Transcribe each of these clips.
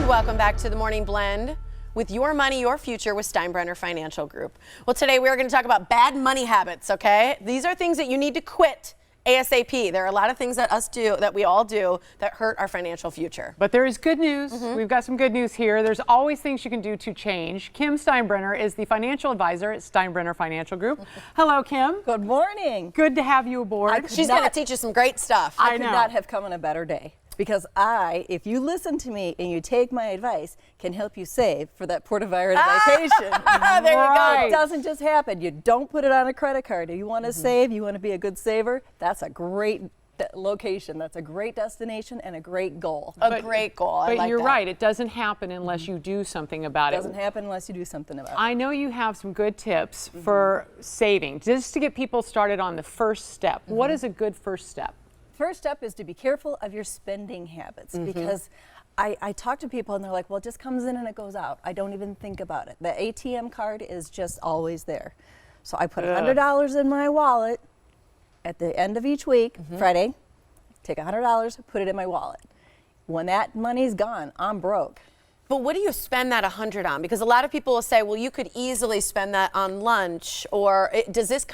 And welcome back to the Morning Blend with Your Money, Your Future with Steinbrenner Financial Group. Well, today we are going to talk about bad money habits, okay? These are things that you need to quit ASAP. There are a lot of things that we all do that hurt our financial future. But there is good news. We've got some good news here. There's always things you can do to change. Kim Steinbrenner is the financial advisor at Steinbrenner Financial Group. Hello, Kim. Good morning. Good to have you aboard. She's going to teach us some great stuff. I could not have come on a better day. Because if you listen to me and you take my advice, can help you save for that Puerto Vallarta vacation. There you go. It doesn't just happen. You don't put it on a credit card. If you want to save, you want to be a good saver, that's a great location. That's a great destination and a great goal. Great goal. I But like you're that. right. It doesn't happen unless you do something about It it. doesn't happen unless you do something about it. I know you have some good tips for saving, just to get people started on the first step. What is a good first step? First step is to be careful of your spending habits because I talk to people and they're like, well, it just comes in and it goes out. I don't even think about it. The ATM card is just always there. So I put $100 in my wallet at the end of each week, Friday, take $100, put it in my wallet. When that money's gone, I'm broke. But what do you spend that $100 on? Because a lot of people will say, well, you could easily spend that on lunch, or does this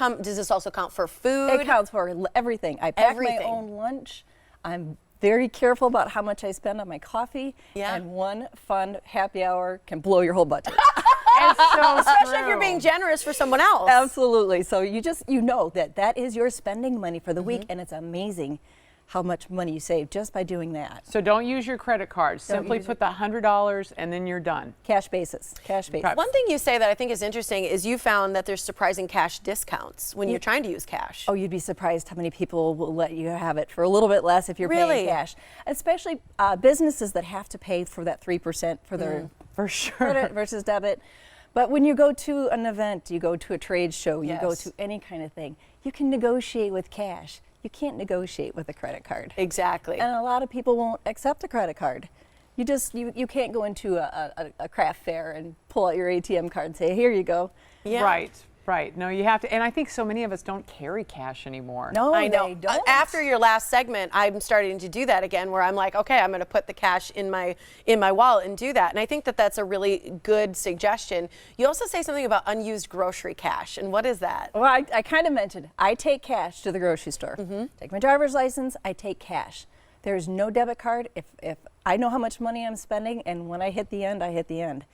also count for food? It counts for everything. I pack my own lunch. I'm very careful about how much I spend on my coffee. Yeah. And one fun happy hour can blow your whole budget. Especially if you're being generous for someone else. Absolutely. So you know that is your spending money for the week, and it's amazing how much money you save just by doing that. So don't use your credit card. Simply put the $100 and then you're done. Cash basis. Cash basis. Okay. One thing you say that I think is interesting is you found that there's surprising cash discounts when you're trying to use cash. Oh, you'd be surprised how many people will let you have it for a little bit less if you're paying cash. Especially businesses that have to pay for that 3% for their For sure. credit versus debit. But when you go to an event, you go to a trade show, you go to any kind of thing, you can negotiate with cash. You can't negotiate with a credit card. Exactly. And a lot of people won't accept a credit card. You can't go into a craft fair and pull out your ATM card and say, here you go. Yeah. Right. No, you have to. And I think so many of us don't carry cash anymore. No, I know. they don't. After your last segment, I'm starting to do that again, where I'm like, okay, I'm going to put the cash in my wallet and do that. And I think that that's a really good suggestion. You also say something about unused grocery cash, and what is that? Well, I kind of mentioned, I take cash to the grocery store. Take my driver's license, I take cash. There's no debit card. If I know how much money I'm spending, and when I hit the end, I hit the end.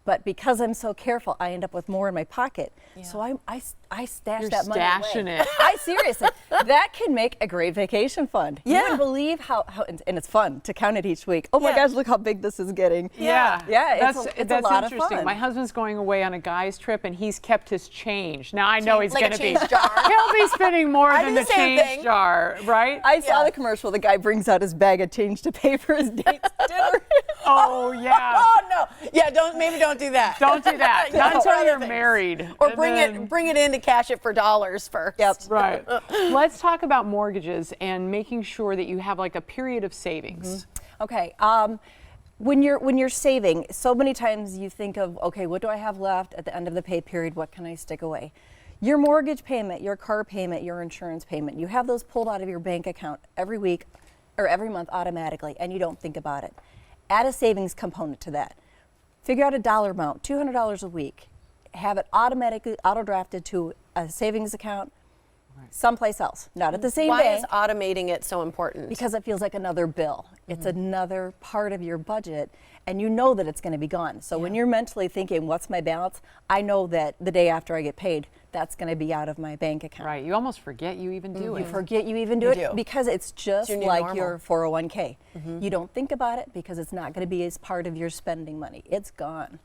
But because I'm so careful, I end up with more in my pocket. Yeah. So I stash that money away. You're stashing it. I seriously, that can make a great vacation fund. Yeah. You wouldn't believe how and it's fun to count it each week. Oh my gosh, look how big this is getting. Yeah. It's a lot interesting. of fun. My husband's going away on a guy's trip and he's kept his change. Now I know he's like going to be. change jar. He'll be spending more than do the the same change thing. jar, right? I saw the commercial. The guy brings out his bag of change to pay for his date's dinner. Oh yeah. Oh no! Yeah, maybe don't do that. Don't do that. Yeah, Not until or you're other things. married. Or And bring it in to cash it for dollars first. Yep. Right. Let's talk about mortgages and making sure that you have like a period of savings. Okay. When you're saving, so many times you think of, okay, what do I have left at the end of the pay period? What can I stick away? Your mortgage payment, your car payment, your insurance payment, you have those pulled out of your bank account every week or every month automatically, and you don't think about it. Add a savings component to that. Figure out a dollar amount, $200 a week. Have it automatically auto-drafted to a savings account someplace else, not at the same Why day. is automating it so important? Because it feels like another bill. It's another part of your budget, and you know that it's going to be gone. So when you're mentally thinking, what's my balance? I know that the day after I get paid, that's going to be out of my bank account. Right. You almost forget you even do You it. forget you even do You it do. because it's just your new like normal. your 401k. You don't think about it because it's not going to be as part of your spending money. It's gone.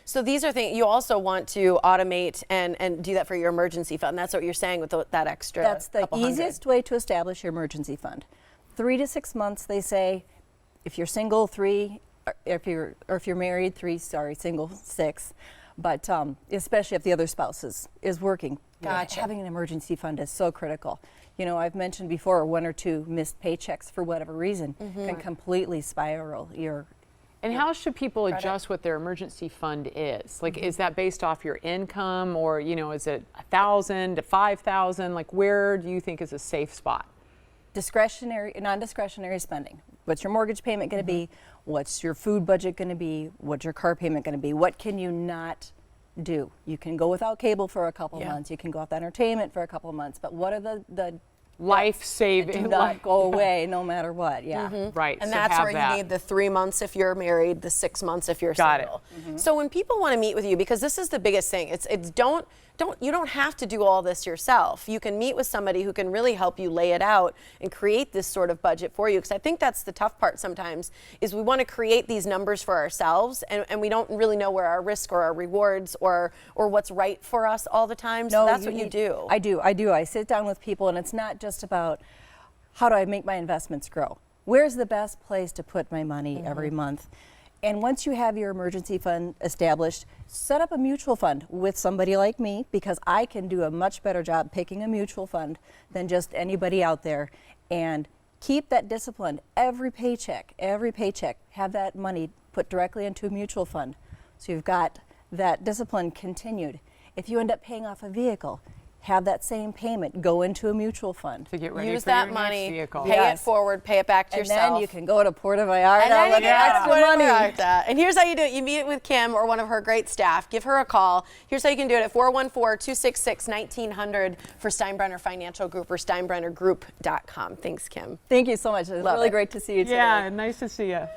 So these are things you also want to automate and do that for your emergency fund. That's what you're saying with that extra. That's the couple hundred. easiest way to establish your emergency fund. 3 to 6 months, they say. If you're single, 3. If you're married, 3. Sorry, single, 6. But especially if the other spouse is working, Gotcha. having an emergency fund is so critical. You know, I've mentioned before, 1 or 2 missed paychecks for whatever reason can completely spiral your. And how should people adjust what their emergency fund is? Like, is that based off your income, or is it 1,000 to 5,000? Like, where do you think is a safe spot? Discretionary, non-discretionary spending. What's your mortgage payment going to be? What's your food budget going to be? What's your car payment going to be? What can you not do? You can go without cable for a couple months. You can go without entertainment for a couple of months. But what are the life-saving, do not go away no matter what? Yeah. Right. And so that's have where that. you need the 3 months if you're married, the 6 months if you're Got it. single. So when people want to meet with you, because this is the biggest thing, you don't have to do all this yourself. You can meet with somebody who can really help you lay it out and create this sort of budget for you. Because I think that's the tough part sometimes, is we want to create these numbers for ourselves, and we don't really know where our risk or our rewards or what's right for us all the time. So that's what you do. I do. I sit down with people, and it's not just about how do I make my investments grow. Where's the best place to put my money every month? And once you have your emergency fund established, set up a mutual fund with somebody like me, because I can do a much better job picking a mutual fund than just anybody out there. And keep that discipline. Every paycheck, have that money put directly into a mutual fund. So you've got that discipline continued. If you end up paying off a vehicle, have that same payment go into a mutual fund. To get ready Use for that your money, next vehicle. pay it forward, pay it back to yourself. And then you can go to Puerto Vallarta And then with you can extra money. And here's how you do it. You meet with Kim or one of her great staff. Give her a call. Here's how you can do it at 414-266-1900 for Steinbrenner Financial Group or steinbrennergroup.com. Thanks, Kim. Thank you so much. It was really great to see you today. Yeah, nice to see you.